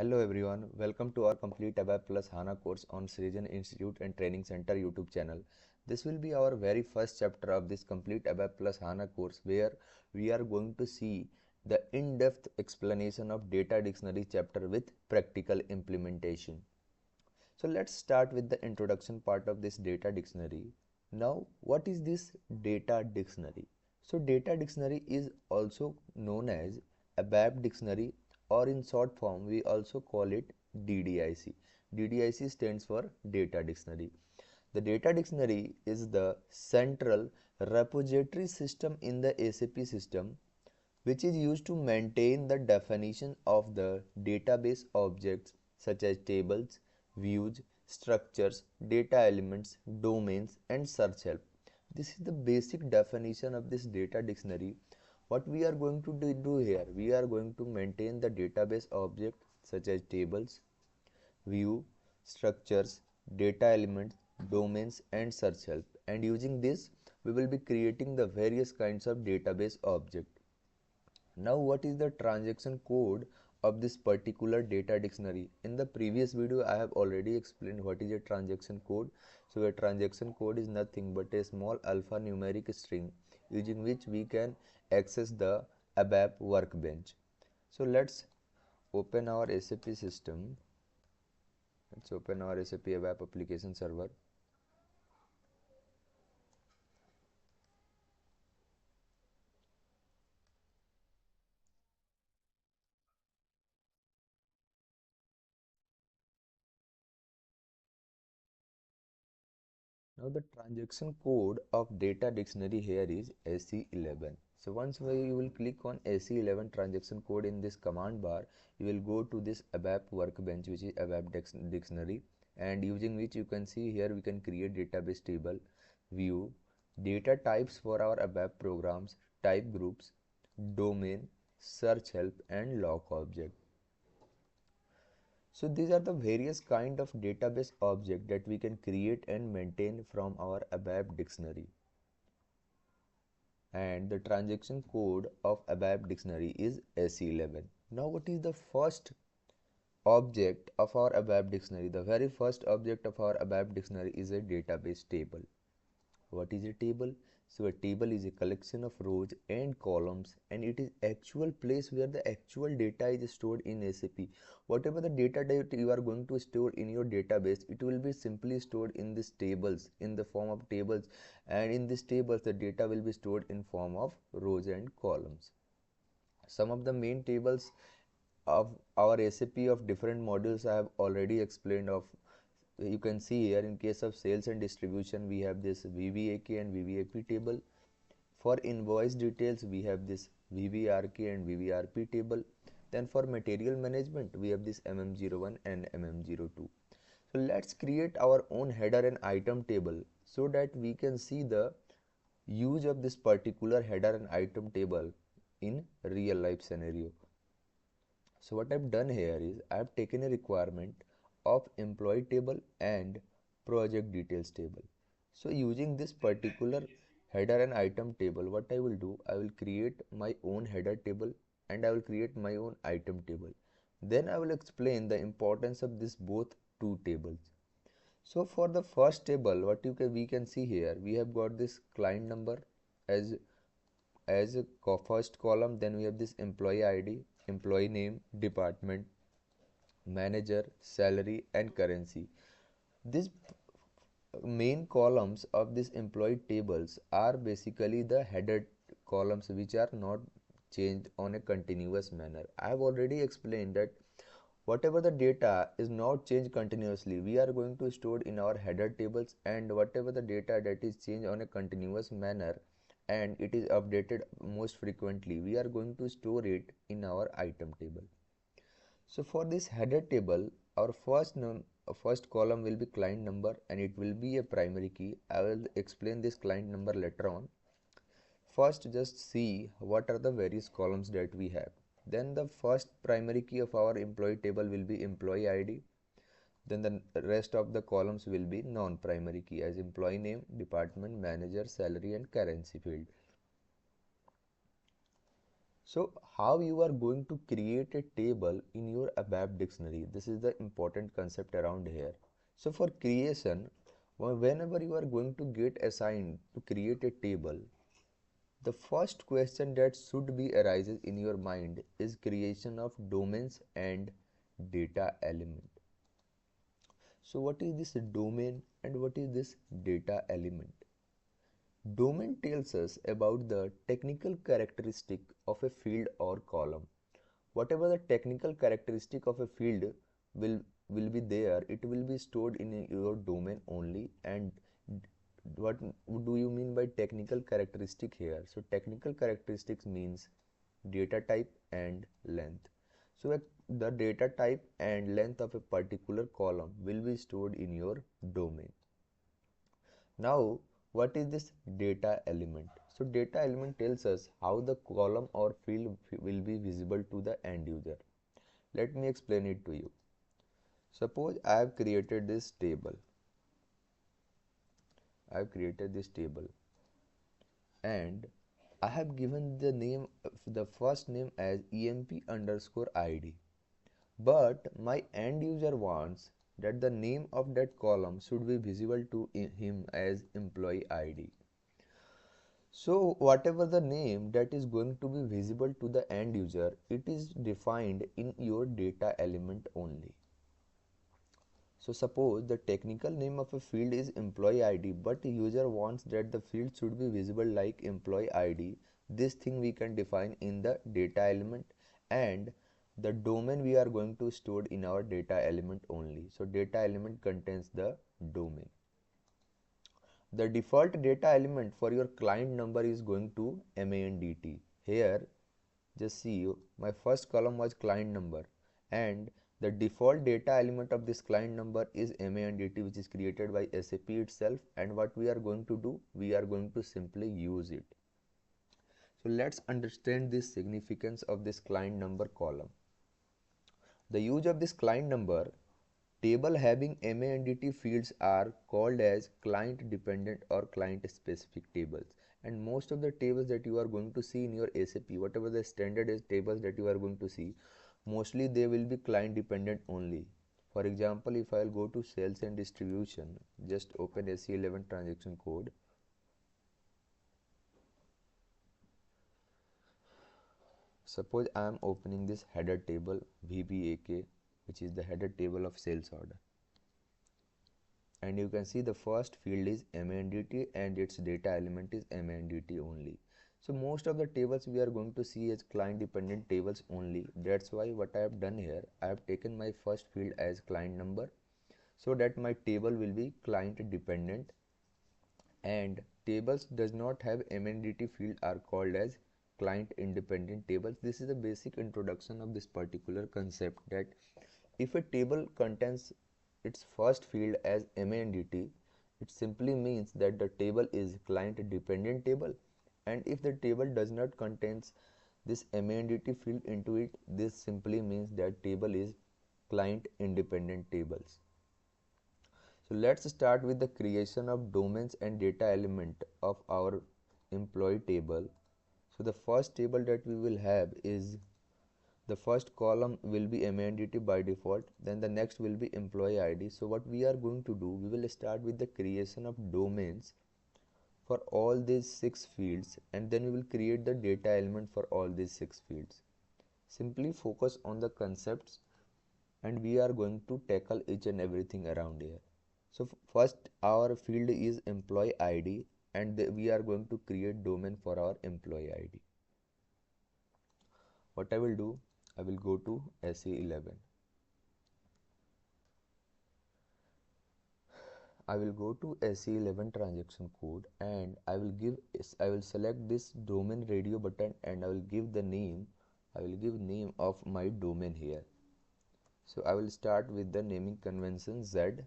Hello everyone, welcome to our Complete ABAP Plus HANA course on Srijan Institute and Training Center YouTube channel. This will be our very first chapter of this Complete ABAP Plus HANA course where we are going to see the in-depth explanation of Data Dictionary chapter with practical implementation. So let's start with the introduction part of this Data Dictionary. Now, what is this Data Dictionary? So Data Dictionary is also known as ABAP Dictionary, or in short form we also call it DDIC. DDIC stands for Data Dictionary. The Data Dictionary is the central repository system in the SAP system, which is used to maintain the definition of the database objects such as tables, views, structures, data elements, domains, and search help. This is the basic definition of this data dictionary. What we are going to do here, we are going to maintain the database objects such as tables, view, structures, data elements, domains, and search help. And using this, we will be creating the various kinds of database objects. Now, what is the transaction code of this particular data dictionary? In the previous video, I have already explained what is a transaction code. So, a transaction code is nothing but a small alphanumeric string using which we can access the ABAP workbench. So, let's open our SAP system. Let's open our SAP ABAP application server. Now the transaction code of data dictionary here is SE11. So once you will click on SE11 transaction code in this command bar, you will go to this ABAP workbench, which is ABAP dictionary, and using which you can see here we can create database table, view, data types for our ABAP programs, type groups, domain, search help, and lock object. So these are the various kind of database object that we can create and maintain from our ABAP dictionary. And the transaction code of ABAP dictionary is SE11. Now what is the first object of our ABAP dictionary? The very first object of our ABAP dictionary is a database table. What is a table? So a table is a collection of rows and columns, and it is actual place where the actual data is stored in SAP. Whatever the data that you are going to store in your database, it will be simply stored in these tables, in the form of tables, and in these tables the data will be stored in form of rows and columns. Some of the main tables of our SAP of different modules I have already explained of. You can see here in case of sales and distribution we have this VBAK and VBAP table. For invoice details we have this VBRK and VBRP table. Then for material management we have this MM01 and MM02. So let's create our own header and item table so that we can see the use of this particular header and item table in real life scenario. So what I've done here is I've taken a requirement of employee table and project details table. So using this particular header and item table, what I will do, I will create my own header table and I will create my own item table. Then I will explain the importance of this both two tables. So for the first table, what we can see here, we have got this client number as a first column. Then we have this employee ID, employee name, department, manager, salary, and currency. These main columns of this employee tables are basically the header columns which are not changed on a continuous manner. I have already explained that whatever the data is not changed continuously, we are going to store in our header tables, and whatever the data that is changed on a continuous manner and it is updated most frequently, we are going to store it in our item table. So for this header table, our first column will be client number and it will be a primary key. I will explain this client number later on. First, just see what are the various columns that we have. Then the first primary key of our employee table will be employee ID. Then the rest of the columns will be non-primary key as employee name, department, manager, salary, and currency field. So how you are going to create a table in your ABAP dictionary? This is the important concept around here. So for creation, whenever you are going to get assigned to create a table, the first question that should be arises in your mind is creation of domains and data element. So what is this domain and what is this data element? Domain tells us about the technical characteristic of a field or column. Whatever the technical characteristic of a field will be there, it will be stored in your domain only. And what do you mean by technical characteristic here? So technical characteristics means data type and length. So the data type and length of a particular column will be stored in your domain. Now what is this data element? So data element tells us how the column or field will be visible to the end user. Let me explain it to you. Suppose I have created this table. And I have given the name, the first name as EMP underscore ID. But my end user wants that the name of that column should be visible to him as employee ID. So whatever the name that is going to be visible to the end user, it is defined in your data element only. So suppose the technical name of a field is employee ID, but the user wants that the field should be visible like employee ID. This thing we can define in the data element, and the domain we are going to store in our data element only. So data element contains the domain. The default data element for your client number is going to MAKT. Here just see, my first column was client number, and the default data element of this client number is MAKT, which is created by SAP itself. And what we are going to do, we are going to simply use it. So let's understand the significance of this client number column. The use of this client number table having MAKT fields are called as client dependent or client specific tables. And most of the tables that you are going to see in your SAP, whatever the standard is tables that you are going to see, mostly they will be client dependent only. For example, if I will go to sales and distribution, just open SE11 transaction code. Suppose I am opening this header table VBAK, which is the header table of sales order. And you can see the first field is MAKT and its data element is MAKT only. So most of the tables we are going to see as client dependent tables only. That's why what I have done here, I have taken my first field as client number, so that my table will be client dependent, and tables does not have MAKT field are called as client independent tables. This is the basic introduction of this particular concept, that if a table contains its first field as MAKT, it simply means that the table is client dependent table. And if the table does not contains this MAKT field into it, this simply means that table is client independent tables. So let's start with the creation of domains and data element of our employee table. So the first table that we will have is, the first column will be MAKT by default, then the next will be employee ID. So what we are going to do, we will start with the creation of domains for all these 6 fields, and then we will create the data element for all these 6 fields. Simply focus on the concepts and we are going to tackle each and everything around here. So first our field is employee ID, and we are going to create domain for our employee ID. What I will do, I will go to SE11. I will go to SE11 transaction code, and I will select this domain radio button, and I will give the name, of my domain here. So I will start with the naming convention Z,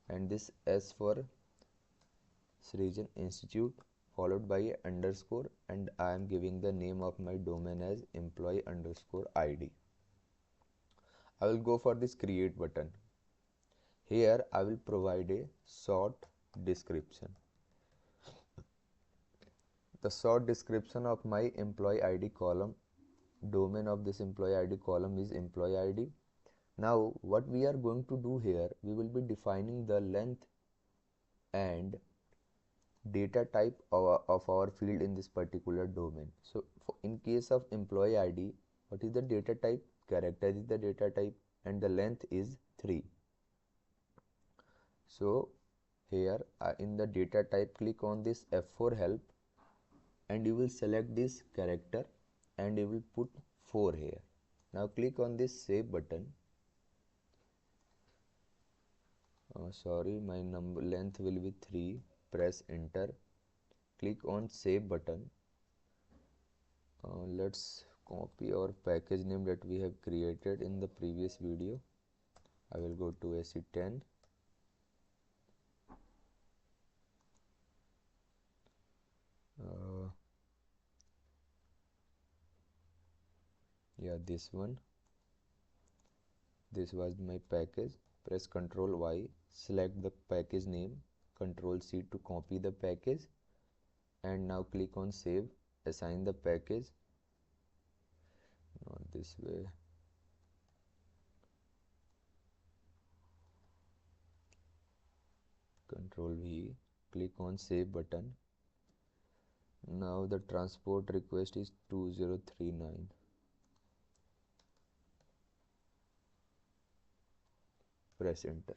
and this S for Srijan Institute, followed by a underscore, and I am giving the name of my domain as employee underscore ID. I will go for this create button. Here I will provide a short description. The short description of my employee ID column domain of this employee ID column is employee ID. Now what we are going to do here, we will be defining the length and data type of our field in this particular domain. So in case of employee ID, what is the data type? Character is the data type and the length is 3. So here in the data type, click on this F4 help and you will select this character and you will put 4 here. Now click on this save button. Sorry, my number length will be 3. Press enter. Click on save button. Let's copy our package name that we have created in the previous video. I will go to AC10. Yeah, this one. This was my package. Press Ctrl Y, select the package name, Ctrl C to copy the package, and now click on save. Assign the package, not this way. Ctrl V, click on save button. Now the transport request is 2039. Press enter.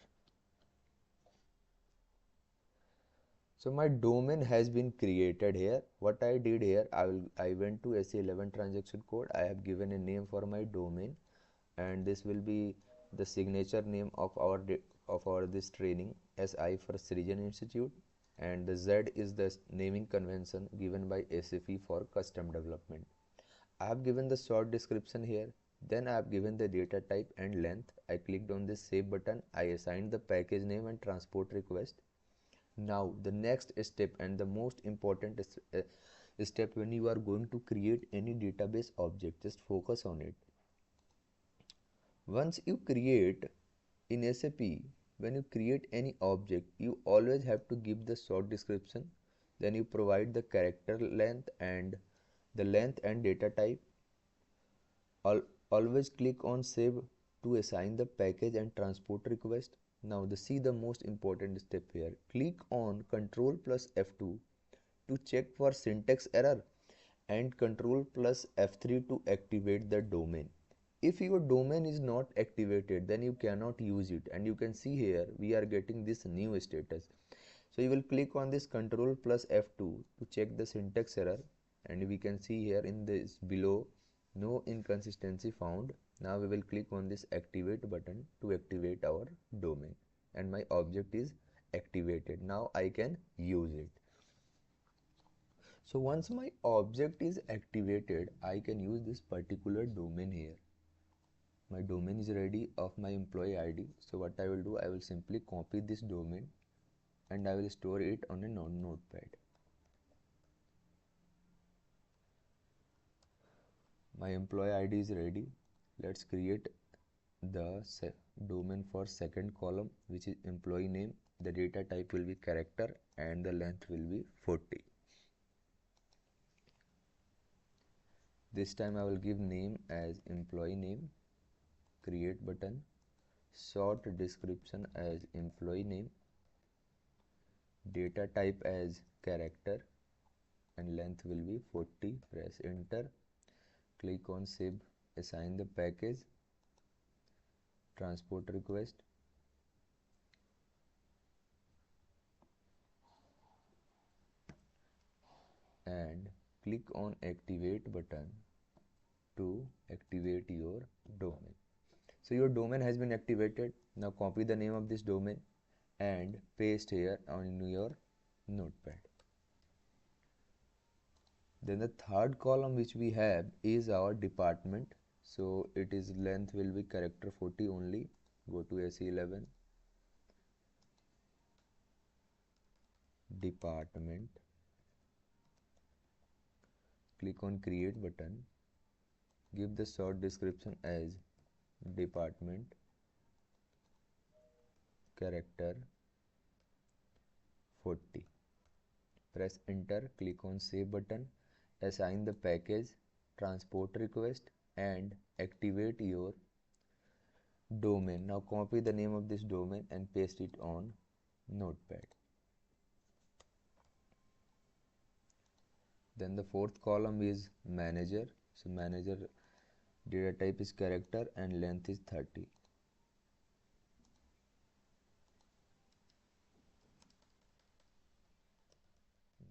So my domain has been created here. What I did here, I went to SE11 transaction code. I have given a name for my domain, and this will be the signature name of our this training, SI for Srijan Institute, and the Z is the naming convention given by SAP for custom development. I have given the short description here. Then I have given the data type and length. I clicked on this save button. I assigned the package name and transport request. Now the next step and the most important step when you are going to create any database object, just focus on it. Once you create in SAP, when you create any object, you always have to give the short description, then you provide the character length and the length and data type. Always click on save to assign the package and transport request. Now see the most important step here. Click on Ctrl plus F2 to check for syntax error and Ctrl plus F3 to activate the domain. If your domain is not activated, then you cannot use it, and you can see here we are getting this new status. So you will click on this Ctrl plus F2 to check the syntax error, and we can see here in this below no inconsistency found. Now we will click on this activate button to activate our domain, and my object is activated. Now I can use it. So once my object is activated, I can use this particular domain here. My domain is ready of my employee ID. So what I will do, I will simply copy this domain and I will store it on a notepad. My employee ID is ready. Let's create the domain for second column, which is employee name. The data type will be character and the length will be 40. This time I will give name as employee name, create button, short description as employee name, data type as character, and length will be 40. Press enter. Click on save, assign the package, transport request, and click on activate button to activate your domain. So your domain has been activated. Now copy the name of this domain and paste here on your notepad. Then the third column which we have is our department. So it is length will be character 40 only. Go to SE11, department, click on create button, give the short description as department, character 40. Press enter, click on save button, assign the package transport request and activate your domain. Now copy the name of this domain and paste it on notepad. Then the fourth column is manager. So manager data type is character and length is 30.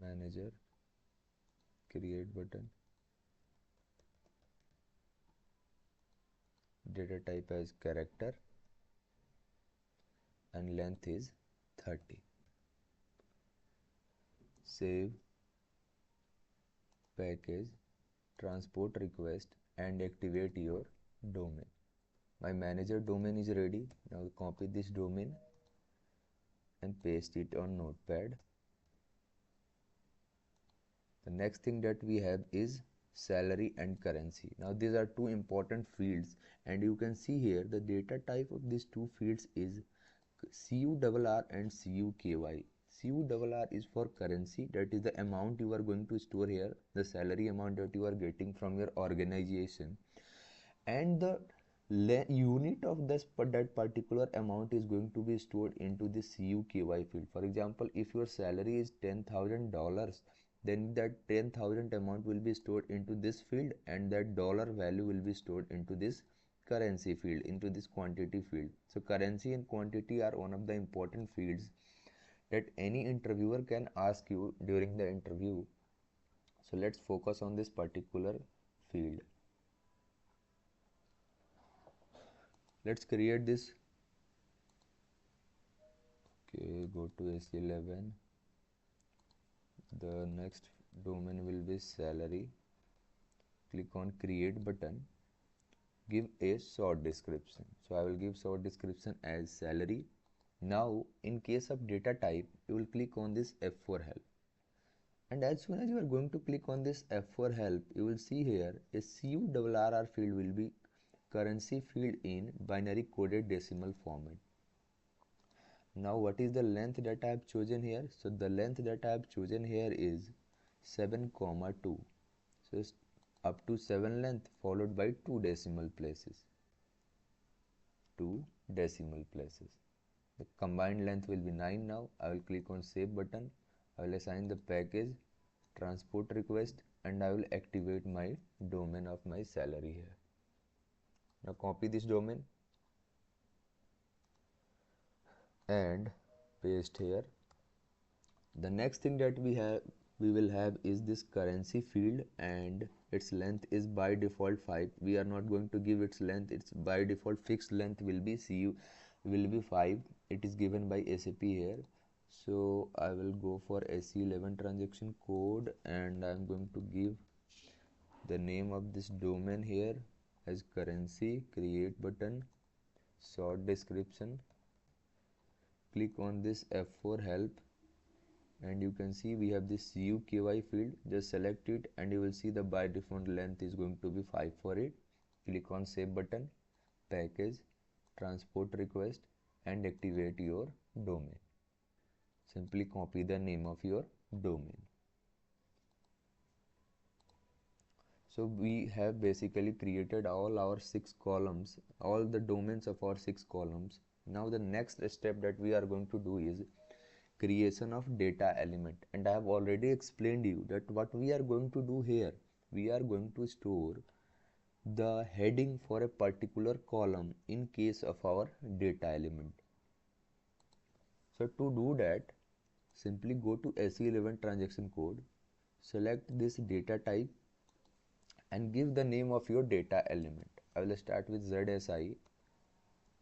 Manager, create button, data type as character and length is 30. Save, package, transport request and activate your domain. My manager domain is ready. Now copy this domain and paste it on notepad. The next thing that we have is salary and currency. Now these are two important fields and you can see here the data type of these two fields is CURR and CUKY. CURR is for currency, that is the amount you are going to store here, the salary amount that you are getting from your organization, and the unit of that particular amount is going to be stored into the CUKY field. For example, if your salary is $10,000, then that 10,000 amount will be stored into this field and that dollar value will be stored into this currency field, into this quantity field. So currency and quantity are one of the important fields that any interviewer can ask you during the interview. So let's focus on this particular field. Let's create this. Okay, go to S11. The next domain will be salary. Click on create button. Give a short description. So I will give short description as salary. Now in case of data type, you will click on this F4 help. And as soon as you are going to click on this F4 help, you will see here a CURR field will be currency field in binary coded decimal format. Now what is the length that I have chosen here? So the length that I have chosen here is 7,2. So it's up to 7 length followed by 2 decimal places. 2 decimal places. The combined length will be 9 now. I will click on save button. I will assign the package, transport request, and I will activate my domain of my salary here. Now copy this domain and paste here. The next thing that we will have is this currency field and its length is by default 5. We are not going to give its length. Its by default fixed length will be 5. It is given by SAP here. So I will go for SE11 transaction code and I am going to give the name of this domain here as currency, create button, short description. Click on this F4 help and you can see we have this CUKY field. Just select it and you will see the by default length is going to be 5 for it. Click on save button, package, transport request and activate your domain. Simply copy the name of your domain. So we have basically created all our 6 columns, all the domains of our 6 columns. Now the next step that we are going to do is creation of data element, and I have already explained you that what we are going to do here, we are going to store the heading for a particular column in case of our data element. So to do that, simply go to SE11 transaction code, select this data type and give the name of your data element. I will start with ZSI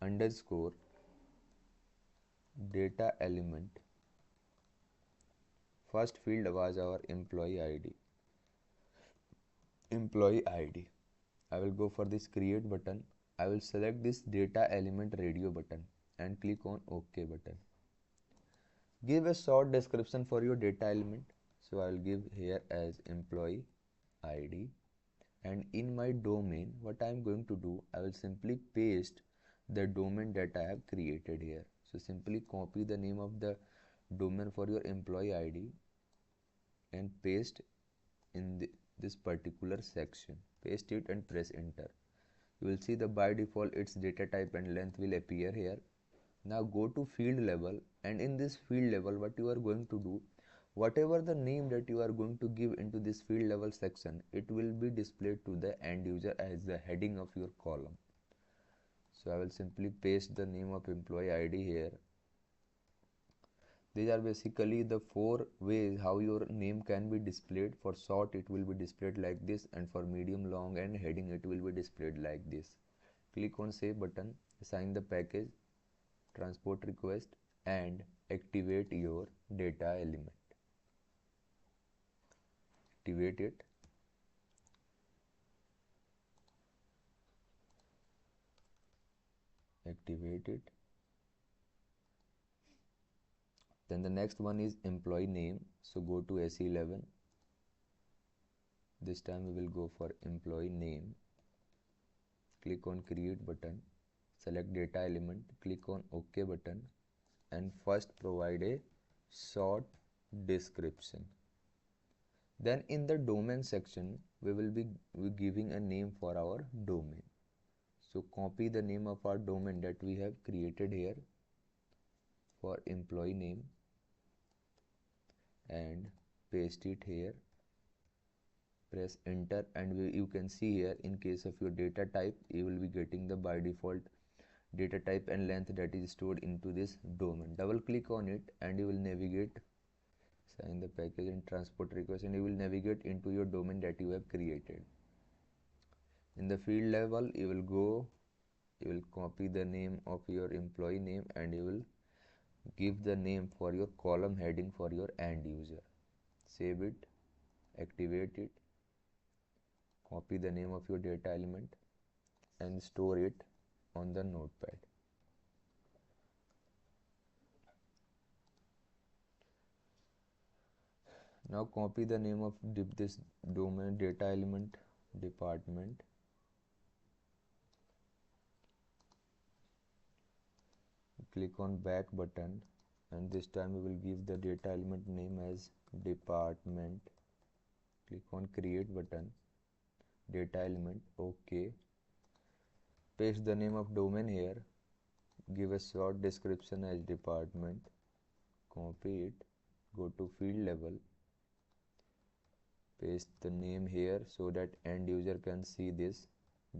underscore data element. First field was our employee ID. Employee ID. I will go for this create button. I will select this data element radio button and click on OK button. Give a short description for your data element. So I will give here as employee ID. And in my domain, what I am going to do, I will simply paste the domain that I have created here. So simply copy the name of the domain for your employee ID and paste in this particular section. Paste it and press enter. You will see the by default its data type and length will appear here. Now go to field level, and in this field level what you are going to do, whatever the name that you are going to give into this field level section, it will be displayed to the end user as the heading of your column. So I will simply paste the name of employee ID here. These are basically the 4 ways how your name can be displayed. For short it will be displayed like this, and for medium, long and heading it will be displayed like this. Click on save button, assign the package, transport request and activate your data element. Activate it. Activate it. Then the next one is employee name. So go to SE11. This time we will go for employee name. Click on create button. Select data element. Click on OK button. And first provide a short description. Then in the domain section, we will be giving a name for our domain. So copy the name of our domain that we have created here for employee name and paste it here. Press enter, and you can see here in case of your data type, you will be getting the by default data type and length that is stored into this domain. Double click on it and you will navigate, sign the package and transport request, and you will navigate into your domain that you have created. In the field level you will go, you will copy the name of your employee name and you will give the name for your column heading for your end user. Save it, activate it, copy the name of your data element and store it on the notepad. Now copy the name of this domain data element department. Click on back button, and this time we will give the data element name as department. Click on create button, data element, OK. Paste the name of domain here, give a short description as department, copy it, go to field level, paste the name here so that end user can see this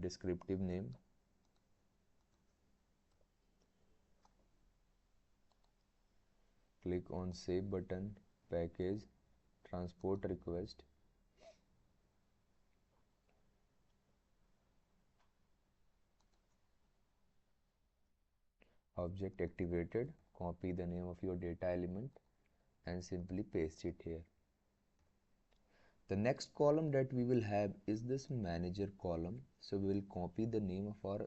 descriptive name. Click on save button, package, transport request. Object activated, copy the name of your data element and simply paste it here. The next column that we will have is this manager column. So we will copy the name of our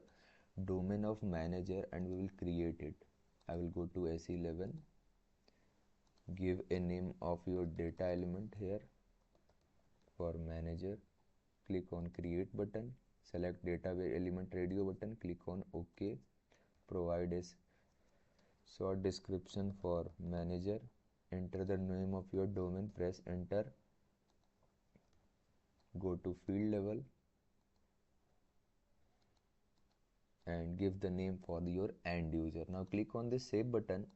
domain of manager and we will create it. I will go to S11, give a name of your data element here for manager, click on create button, select data element radio button, click on OK, provide a short description for manager, enter the name of your domain, press enter, go to field level and give the name for your end user. Now click on the save button,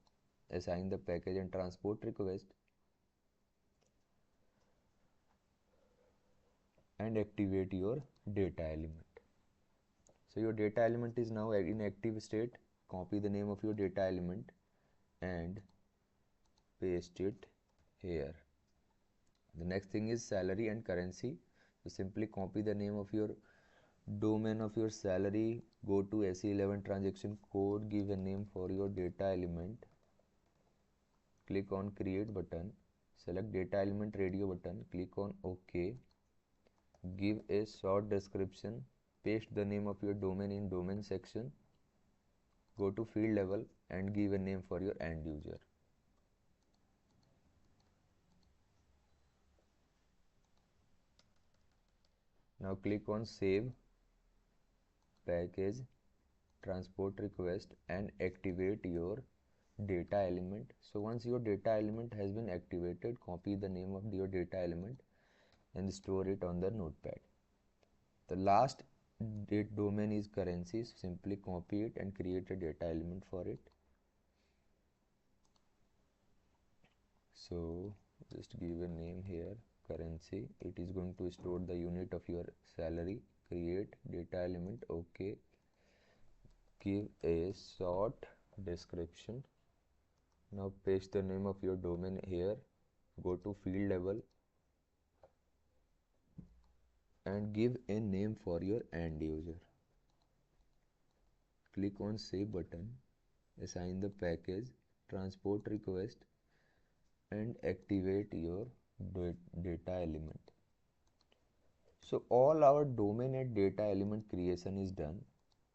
assign the package and transport request and activate your data element. So your data element is now in active state. Copy the name of your data element and paste it here. The next thing is salary and currency. So simply copy the name of your domain of your salary, go to SE11 transaction code, give a name for your data element, click on create button, select data element radio button, click on OK, give a short description, paste the name of your domain in domain section, go to field level and give a name for your end user. Now click on save, package, transport request and activate your data element. So once your data element has been activated, copy the name of your data element and store it on the notepad. The last domain is currency. Simply copy it and create a data element for it. So just give a name here, currency. It is going to store the unit of your salary. Create data element. OK. Give a short description. Now paste the name of your domain here. Go to field level and give a name for your end user. Click on save button. Assign the package, transport request, and activate your data element. So all our domain and data element creation is done.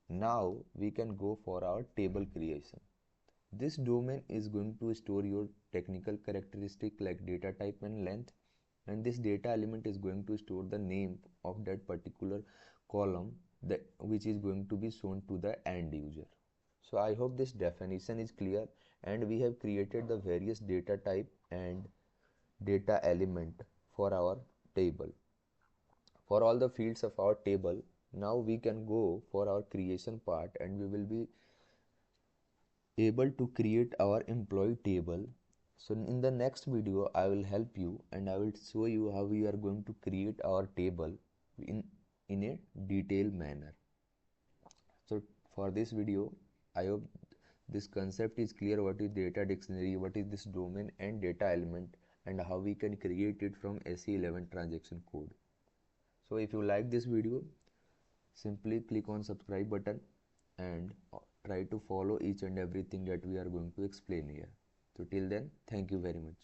Now we can go for our table creation. This domain is going to store your technical characteristic like data type and length, and this data element is going to store the name of that particular column which is going to be shown to the end user. So I hope this definition is clear, and we have created the various data type and data element for our table. For all the fields of our table, now we can go for our creation part, and we will be able to create our employee table. So in the next video I will help you and I will show you how we are going to create our table in a detailed manner. So for this video, I hope this concept is clear. What is data dictionary, what is this domain and data element, and how we can create it from SE11 transaction code. So if you like this video, simply click on subscribe button and try to follow each and everything that we are going to explain here. So till then, thank you very much.